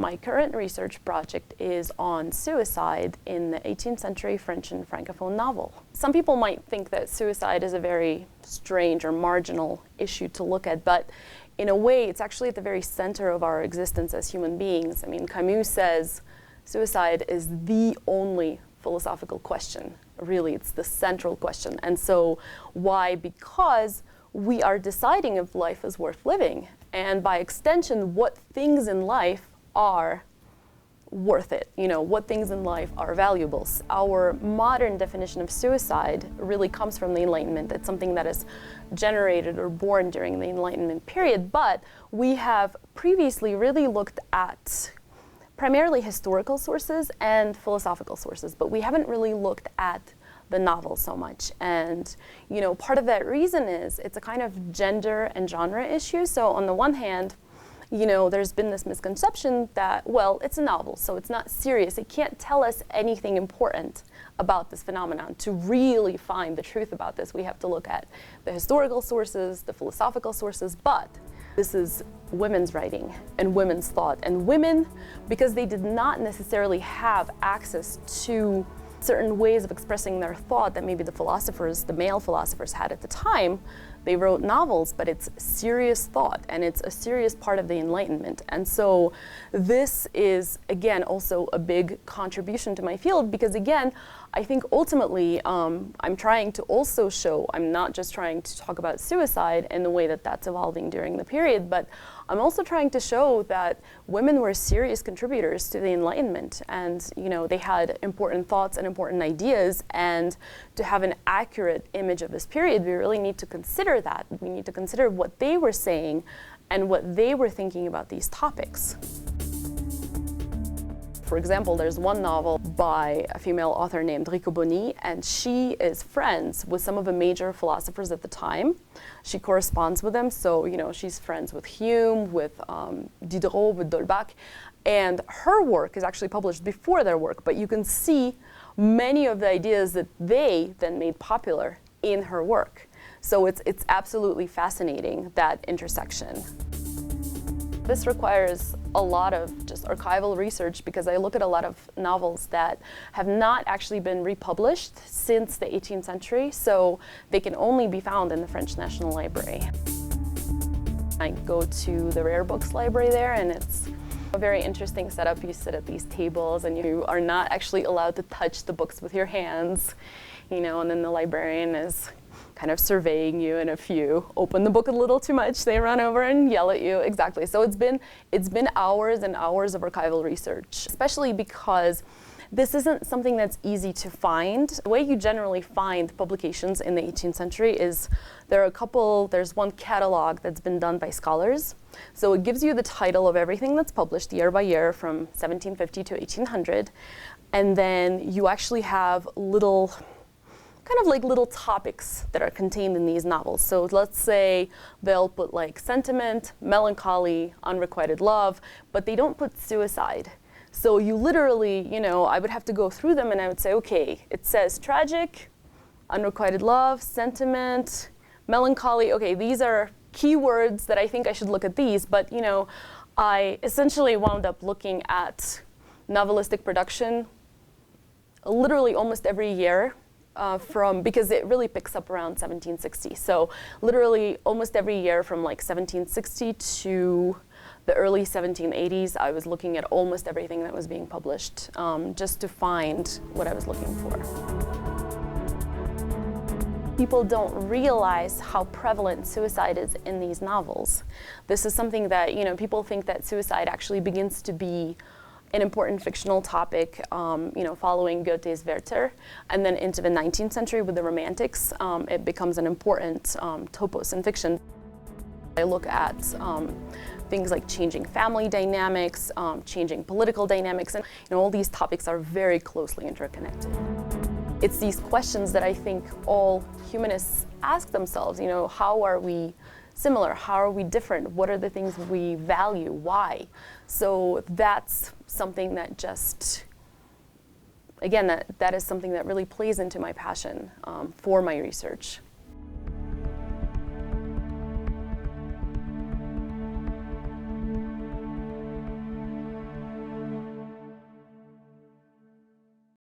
My current research project is on suicide in the 18th century French and Francophone novel. Some people might think that suicide is a very strange or marginal issue to look at, but in a way, it's actually at the very center of our existence as human beings. I mean, Camus says suicide is the only philosophical question. Really, it's the central question. And so why? Because we are deciding if life is worth living, and by extension, what things in life are worth it, what things in life are valuable. Our modern definition of suicide really comes from the Enlightenment. It's something that is generated or born during the Enlightenment period, but we have previously really looked at primarily historical sources and philosophical sources, but we haven't really looked at the novel so much. And part of that reason is it's a kind of gender and genre issue. So on the one hand, there's been this misconception that, well, it's a novel, so it's not serious. It can't tell us anything important about this phenomenon. To really find the truth about this, we have to look at the historical sources, the philosophical sources, but this is women's writing and women's thought. And women, because they did not necessarily have access to certain ways of expressing their thought that maybe the male philosophers had at the time, they wrote novels, but it's serious thought, and it's a serious part of the Enlightenment. And so this is, again, also a big contribution to my field, because again, I think ultimately I'm trying to also show, I'm not just trying to talk about suicide and the way that that's evolving during the period, but I'm also trying to show that women were serious contributors to the Enlightenment, and they had important thoughts and important ideas, and to have an accurate image of this period, we really need to consider that. We need to consider what they were saying and what they were thinking about these topics. For example, there's one novel by a female author named Riccoboni, and she is friends with some of the major philosophers at the time. She corresponds with them, so she's friends with Hume, with Diderot, with d'Holbach, and her work is actually published before their work, but you can see many of the ideas that they then made popular in her work. So it's absolutely fascinating, that intersection. This requires a lot of just archival research, because I look at a lot of novels that have not actually been republished since the 18th century, so they can only be found in the French National Library. I go to the rare books library there, and it's a very interesting setup. You sit at these tables and you are not actually allowed to touch the books with your hands, and then the librarian is kind of surveying you, and if you open the book a little too much, they run over and yell at you. Exactly. So it's been hours and hours of archival research, especially because this isn't something that's easy to find. The way you generally find publications in the 18th century is there's one catalog that's been done by scholars. So it gives you the title of everything that's published year by year from 1750 to 1800. And then you actually have little topics that are contained in these novels. So let's say they'll put like sentiment, melancholy, unrequited love, but they don't put suicide. So you literally, I would have to go through them and I would say, okay, it says tragic, unrequited love, sentiment, melancholy. Okay, these are keywords that I think I should look at these, but I essentially wound up looking at novelistic production literally almost every year. Because it really picks up around 1760. So literally almost every year from like 1760 to the early 1780s, I was looking at almost everything that was being published just to find what I was looking for. People don't realize how prevalent suicide is in these novels. This is something that, people think that suicide actually begins to be an important fictional topic, following Goethe's Werther, and then into the 19th century with the Romantics, it becomes an important topos in fiction. I look at things like changing family dynamics, changing political dynamics, and all these topics are very closely interconnected. It's these questions that I think all humanists ask themselves, how are we similar? How are we different? What are the things we value? Why? So that's something that just, again, that is something that really plays into my passion for my research.